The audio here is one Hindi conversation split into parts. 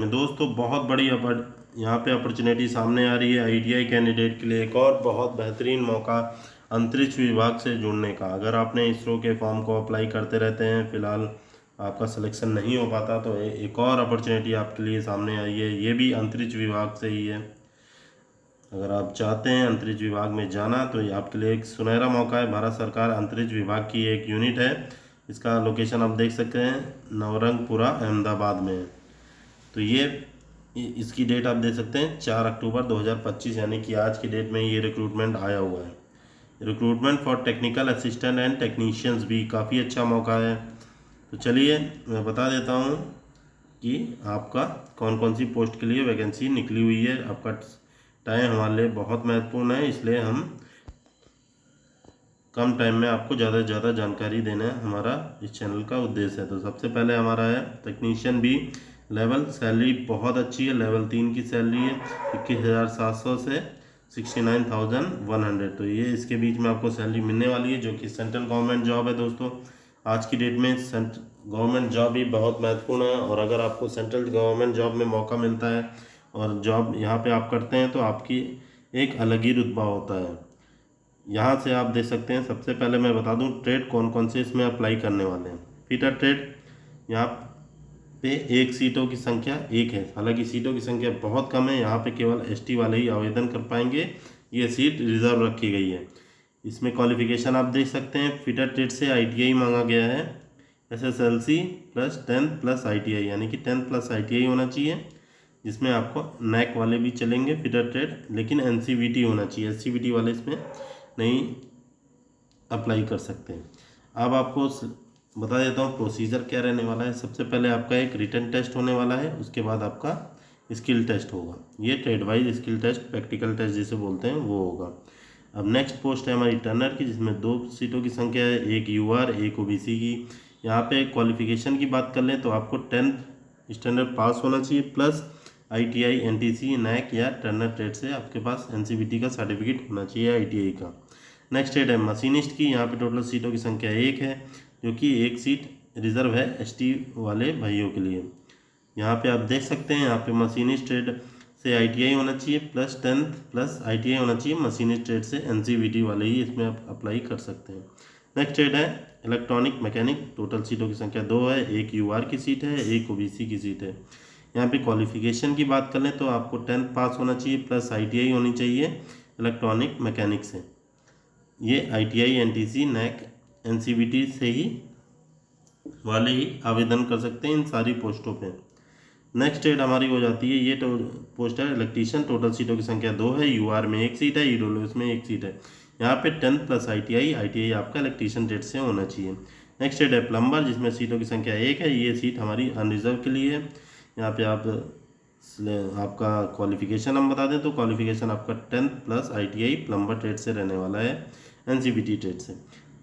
दोस्तों बहुत बड़ी यहाँ पे अपॉर्चुनिटी सामने आ रही है आईटीआई कैंडिडेट के लिए। एक और बहुत बेहतरीन मौका अंतरिक्ष विभाग से जुड़ने का। अगर आपने इसरो के फॉर्म को अप्लाई करते रहते हैं, फिलहाल आपका सिलेक्शन नहीं हो पाता, तो एक और अपॉर्चुनिटी आपके लिए सामने आई है। ये भी अंतरिक्ष विभाग से ही है। अगर आप चाहते हैं अंतरिक्ष विभाग में जाना तो ये आपके लिए एक सुनहरा मौका है। भारत सरकार अंतरिक्ष विभाग की एक यूनिट है। इसका लोकेशन आप देख सकते हैं, नवरंगपुरा अहमदाबाद में। तो ये इसकी डेट आप देख सकते हैं 4 अक्टूबर 2025, यानी कि आज की डेट में ये रिक्रूटमेंट आया हुआ है। Recruitment for technical assistant and technicians भी काफ़ी अच्छा मौका है। तो चलिए मैं बता देता हूँ कि आपका कौन कौन सी पोस्ट के लिए वैकेंसी निकली हुई है। आपका टाइम हमारे लिए बहुत महत्वपूर्ण है, इसलिए हम कम टाइम में आपको ज़्यादा से ज़्यादा जानकारी देना है, हमारा इस चैनल का उद्देश्य है। तो सबसे पहले हमारा है टेक्नीशियन बी लेवल। सैलरी बहुत अच्छी है, लेवल 3 की सैलरी है 21,700 से 69,100। तो ये इसके बीच में आपको सैलरी मिलने वाली है, जो कि सेंट्रल गवर्नमेंट जॉब है। दोस्तों आज की डेट में गवर्नमेंट जॉब ही बहुत महत्वपूर्ण है, और अगर आपको सेंट्रल गवर्नमेंट जॉब में मौका मिलता है और जॉब यहाँ पे आप करते हैं तो आपकी एक अलग ही रुतबा होता है। यहाँ से आप देख सकते हैं। सबसे पहले मैं बता दूं ट्रेड कौन कौन से इसमें अप्लाई करने वाले हैं। फिटर ट्रेड, यहाँ पे एक सीटों की संख्या एक है। हालांकि सीटों की संख्या बहुत कम है, यहाँ पे केवल एसटी वाले ही आवेदन कर पाएंगे। ये सीट रिजर्व रखी गई है। इसमें क्वालिफिकेशन आप देख सकते हैं। फिटर ट्रेड से आईटीआई मांगा गया है, एसएसएलसी प्लस 10 प्लस आईटीआई, यानी कि 10 प्लस आईटीआई होना चाहिए। जिसमें आपको नैक वाले भी चलेंगे फिटर ट्रेड, लेकिन एनसीवीटी होना चाहिए। एससीवीटी वाले इसमें नहीं अप्लाई कर सकते हैं। अब आपको बता देता हूँ प्रोसीजर क्या रहने वाला है। सबसे पहले आपका एक रिटन टेस्ट होने वाला है, उसके बाद आपका स्किल टेस्ट होगा। ये trade wise skill test, practical test जिसे बोलते हैं, वो होगा। अब नेक्स्ट पोस्ट है हमारी टर्नर की, जिसमें 2 सीटों की संख्या है, एक यूआर एक ओबीसी की। यहाँ पे क्वालिफिकेशन की बात कर लें तो आपको 10th स्टैंडर्ड पास होना चाहिए, प्लस आईटीआई एनटीसी नैक या टर्नर ट्रेड से आपके पास एनसीवीटी का सर्टिफिकेट होना चाहिए आईटीआई का। नेक्स्ट ट्रेड है मशीनिस्ट की। यहाँ पे टोटल सीटों की संख्या एक है, जो कि एक सीट रिजर्व है एसटी वाले भाइयों के लिए। यहाँ पे आप देख सकते हैं, यहाँ पे मशीनिस्ट ट्रेड से आईटीआई होना चाहिए, प्लस 10th प्लस आईटीआई होना चाहिए। मशीनिस्ट ट्रेड से एनसीवीटी वाले ही इसमें आप अप्लाई कर सकते हैं। नेक्स्ट ट्रेड है इलेक्ट्रॉनिक मैकेनिक। टोटल सीटों की संख्या 2 है, एक यूआर की सीट है, एक ओबीसी की सीट है। यहाँ पे क्वालिफिकेशन की बात कर लें तो आपको 10th पास होना चाहिए, प्लस आईटीआई होनी चाहिए इलेक्ट्रॉनिक मैकेनिक से। ये आईटीआई एनटीसी नैक एनसीवीटी से ही वाले ही आवेदन कर सकते हैं इन सारी पोस्टों पे। नेक्स्ट डेट हमारी हो जाती है, ये पोस्ट है इलेक्ट्रीशियन। टोटल सीटों की संख्या 2 है, यूआर में एक सीट है, ईडब्ल्यूएस में एक सीट है। यहाँ पे 10th प्लस आईटीआई, आईटीआई आपका इलेक्ट्रीशियन डेट से होना चाहिए। नेक्स्ट डेट है प्लम्बर, जिसमें सीटों की संख्या एक है। ये सीट हमारी अनरिजर्व के लिए है। यहाँ पे आपका क्वालिफिकेशन हम बता दें तो क्वालिफिकेशन आपका 10th plus ITI plumber trade से रहने वाला है, एनसीबीटी ट्रेड से।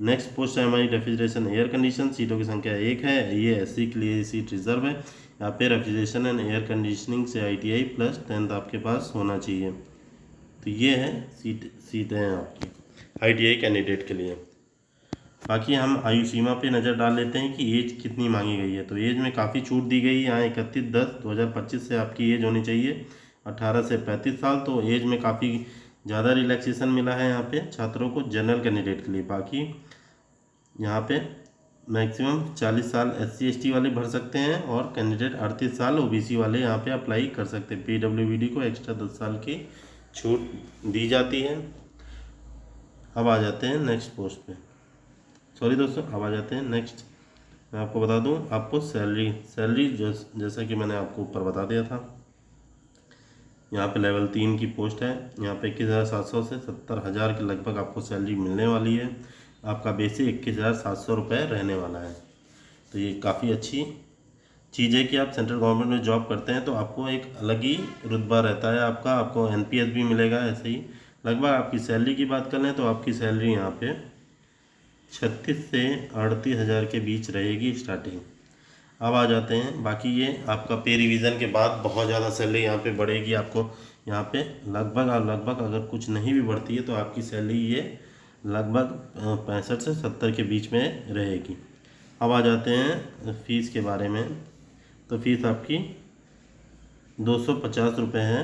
नेक्स्ट पोस्ट है हमारी रेफ्रिजरेशन एयर कंडीशन। सीटों की संख्या एक है, ये एससी के लिए सीट रिजर्व है। यहाँ पे रेफ्रिजरेशन एंड एयर कंडीशनिंग से आईटीआई प्लस 10th आपके पास होना चाहिए। तो ये है सीटें हैं आपकी आईटीआई कैंडिडेट के लिए। बाकी हम आयु सीमा पे नज़र डाल लेते हैं कि एज कितनी मांगी गई है। तो एज में काफ़ी छूट दी गई है। यहाँ 31/10/2025 से आपकी एज होनी चाहिए 18 से 35 साल। तो एज में काफ़ी ज़्यादा रिलैक्सेशन मिला है यहाँ पे छात्रों को, जनरल कैंडिडेट के लिए। बाकी यहाँ पे मैक्सिमम 40 साल SC ST वाले भर सकते हैं, और कैंडिडेट 38 साल ओबीसी वाले यहाँ पे अप्लाई कर सकते हैं। PWBD को एक्स्ट्रा 10 साल की छूट दी जाती है। अब आ जाते हैं नेक्स्ट पोस्ट पे। सॉरी दोस्तों, अब आ जाते हैं नेक्स्ट। मैं आपको बता दूं, आपको सैलरी जैसा कि मैंने आपको ऊपर बता दिया था। यहाँ पे लेवल 3 की पोस्ट है। यहाँ पे 21,700 से 70,000 के लगभग आपको सैलरी मिलने वाली है। आपका बेसिक 21,700 रुपये रहने वाला है। तो ये काफ़ी अच्छी चीज़ है कि आप सेंट्रल गवर्नमेंट में जॉब करते हैं तो आपको एक अलग ही रुतबा रहता है आपका। आपको एनपीएस भी मिलेगा। ऐसे ही लगभग आपकी सैलरी की बात कर लें तो आपकी सैलरी यहाँ पे 36 से 38,000 के बीच रहेगी स्टार्टिंग। अब आ जाते हैं बाकी, ये आपका पे रिवीजन के बाद बहुत ज़्यादा सैलरी यहाँ पे बढ़ेगी आपको। यहाँ पे लगभग अगर कुछ नहीं भी बढ़ती है तो आपकी सैलरी ये लगभग 65 से 70 के बीच में रहेगी। अब आ जाते हैं फ़ीस के बारे में। तो फीस आपकी 250 रुपये है।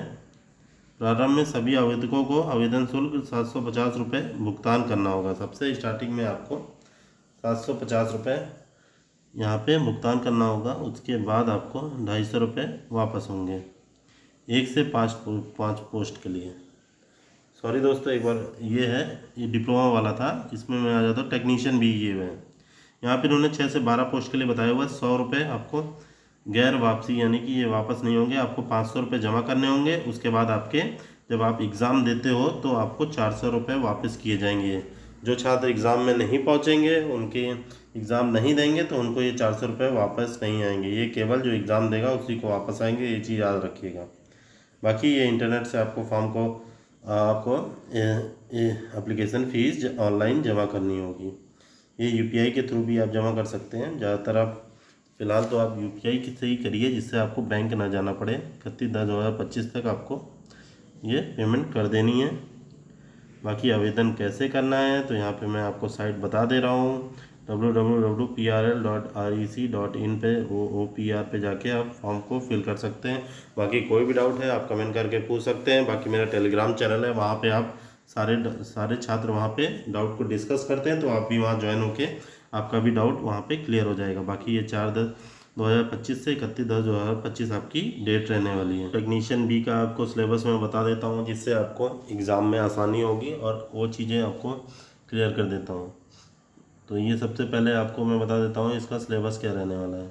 प्रारंभ में सभी आवेदकों को आवेदन शुल्क 750 रुपये भुगतान करना होगा। सबसे स्टार्टिंग में आपको 750 रुपये यहाँ पे भुगतान करना होगा। उसके बाद आपको 250 रुपये वापस होंगे 1 से 5 पोस्ट के लिए। सॉरी दोस्तों, एक बार ये डिप्लोमा वाला था, इसमें मैं आ जाता हूँ टेक्नीशियन भी ये है। यहाँ पे इन्होंने 6 से 12 पोस्ट के लिए बताया हुआ है। 100 रुपये आपको गैर वापसी, यानी कि ये वापस नहीं होंगे। आपको 500 रुपये जमा करने होंगे। उसके बाद आपके जब आप एग्ज़ाम देते हो तो आपको 400 रुपये वापस किए जाएंगे। जो छात्र एग्ज़ाम में नहीं पहुँचेंगे, उनके एग्ज़ाम नहीं देंगे, तो उनको ये 400 रुपये वापस नहीं आएंगे। ये केवल जो एग्ज़ाम देगा उसी को वापस आएंगे, ये चीज़ याद रखिएगा। बाकी ये इंटरनेट से आपको फॉर्म को आपको एप्लीकेशन फ़ीस ऑनलाइन जमा करनी होगी। ये यूपीआई के थ्रू भी आप जमा कर सकते हैं। ज़्यादातर आप फ़िलहाल तो आप यूपीआई से ही करिए, जिससे आपको बैंक ना जाना पड़े। 31/10/2025 तक आपको ये पेमेंट कर देनी है। बाकी आवेदन कैसे करना है तो यहाँ पे मैं आपको साइट बता दे रहा हूँ। www.prl.rec.in पे OPR पे जाके आप फॉर्म को फिल कर सकते हैं। बाकी कोई भी डाउट है आप कमेंट करके पूछ सकते हैं। बाकी मेरा टेलीग्राम चैनल है, वहाँ पे आप सारे छात्र वहाँ पे डाउट को डिस्कस करते हैं, तो आप भी वहाँ ज्वाइन होके आपका भी डाउट वहाँ पे क्लियर हो जाएगा। बाकी ये 4/10/2025 से 31/10/2025 आपकी डेट रहने वाली है। टेक्नीशियन बी का आपको सिलेबस मैं बता देता हूँ, जिससे आपको एग्ज़ाम में आसानी होगी और वो चीज़ें आपको क्लियर कर देता हूँ। तो ये सबसे पहले आपको मैं बता देता हूँ इसका सिलेबस क्या रहने वाला है।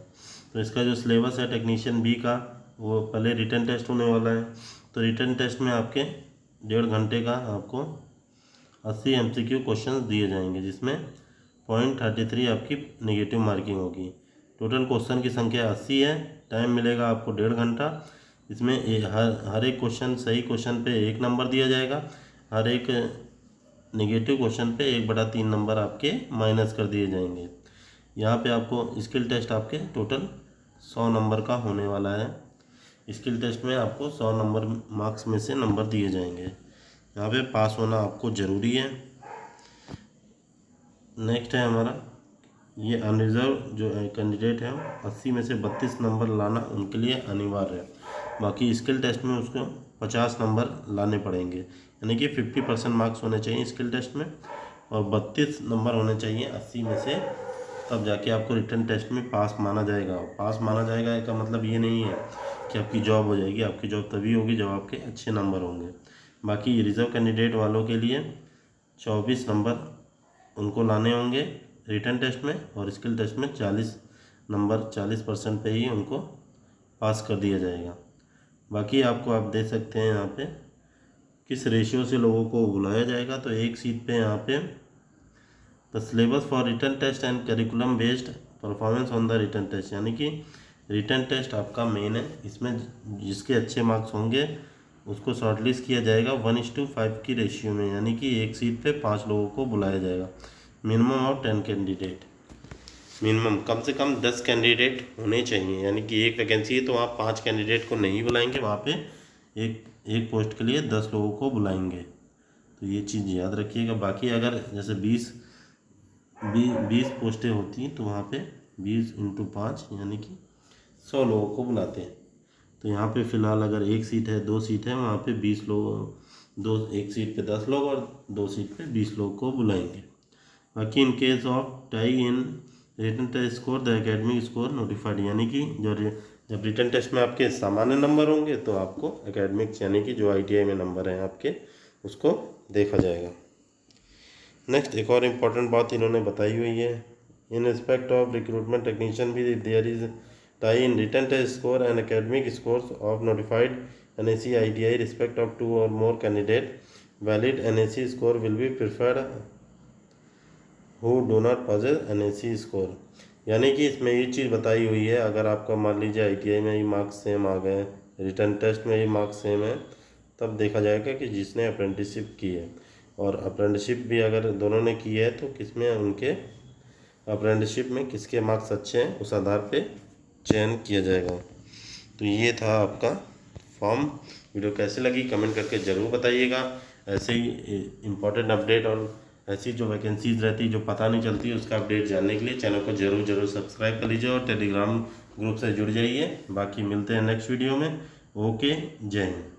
तो इसका जो सिलेबस है टेक्नीशियन बी का, वो पहले रिटन टेस्ट होने वाला है। तो रिटन टेस्ट में आपके 1.5 घंटे का आपको 80 MCQ क्वेश्चन दिए जाएंगे, जिसमें 0.33 आपकी नेगेटिव मार्किंग होगी। टोटल क्वेश्चन की संख्या 80 है। टाइम मिलेगा आपको 1.5 घंटा। इसमें हर एक क्वेश्चन, सही क्वेश्चन पे 1 नंबर दिया जाएगा। हर एक नेगेटिव क्वेश्चन पे 1/3 नंबर आपके माइनस कर दिए जाएंगे। यहाँ पे आपको स्किल टेस्ट आपके टोटल 100 नंबर का होने वाला है। स्किल टेस्ट में आपको 100 नंबर मार्क्स में से नंबर दिए जाएंगे। यहाँ पे पास होना आपको ज़रूरी है। नेक्स्ट है हमारा ये अनरिजर्व जो कैंडिडेट है 80 में से 32 नंबर लाना उनके लिए अनिवार्य है। बाकी स्किल टेस्ट में उसको 50 नंबर लाने पड़ेंगे, यानी कि 50% मार्क्स होने चाहिए स्किल टेस्ट में, और 32 नंबर होने चाहिए 80 में से, तब जाके आपको रिटन टेस्ट में पास माना जाएगा। पास माना जाएगा इसका मतलब ये नहीं है कि आपकी जॉब हो जाएगी। आपकी जॉब तभी होगी जब आपके अच्छे नंबर होंगे। बाकी रिजर्व कैंडिडेट वालों के लिए 24 नंबर उनको लाने होंगे रिटन टेस्ट में, और स्किल टेस्ट में 40 नंबर 40% पे ही उनको पास कर दिया जाएगा। बाकी आपको आप दे सकते हैं यहाँ पे किस रेशियो से लोगों को बुलाया जाएगा। तो एक सीट पे यहाँ पे the syllabus for written test and curriculum based performance on the written test, यानी कि रिटन टेस्ट आपका मेन है। इसमें जिसके अच्छे मार्क्स होंगे उसको शॉर्टलिस्ट किया जाएगा 1:5 की रेशियो में, यानी कि एक सीट पे 5 लोगों को बुलाया जाएगा। मिनिमम ऑफ 10 कैंडिडेट, मिनिमम कम से कम 10 कैंडिडेट होने चाहिए, यानी कि एक वैकेंसी है तो आप 5 कैंडिडेट को नहीं बुलाएंगे, वहाँ पे एक पोस्ट के लिए 10 लोगों को बुलाएंगे। तो ये चीज़ याद रखिएगा। बाकी अगर जैसे 20 पोस्टें होती हैं तो वहाँ पे 20 × 5 यानी कि 100 लोगों को बुलाते हैं। तो यहाँ पे फ़िलहाल अगर एक सीट है, 2 सीट है, वहाँ पे 20 लोग, एक सीट पे 10 लोग और 2 सीट पे 20 लोग को बुलाएंगे। बाकी in case of tie in written test score the academic score notified, यानी कि जब रिटन टेस्ट में आपके सामान्य नंबर होंगे तो आपको एकेडमिक्स यानी कि जो ITI में नंबर हैं आपके, उसको देखा जाएगा। नेक्स्ट एक और इम्पॉर्टेंट बात इन्होंने बताई हुई है, in respect of recruitment technician भी there is tie in written test score and academic scores of notified NAC ITI respect of 2 or more candidate valid NAC score will be preferred who do not possess NAC score, यानी कि इसमें ये चीज़ बताई हुई है, अगर आपका मान लीजिए ITI में ही मार्क्स सेम आ गए, रिटन टेस्ट में ही मार्क्स सेम है, तब देखा जाएगा कि जिसने अप्रेंटिसशिप की है, और अप्रेंटिसशिप भी अगर दोनों ने की है तो किसमें उनके अप्रेंटिसशिप में किसके मार्क्स अच्छे हैं उस आधार पे चयन किया जाएगा। तो ये था आपका फॉर्म। वीडियो कैसे लगी कमेंट करके ज़रूर बताइएगा। ऐसे ही इम्पोर्टेंट अपडेट और ऐसी जो वैकेंसीज रहती जो पता नहीं चलती उसका अपडेट जानने के लिए चैनल को ज़रूर सब्सक्राइब कर लीजिए और टेलीग्राम ग्रुप से जुड़ जाइए। बाकी मिलते हैं नेक्स्ट वीडियो में। ओके, जय हिंद।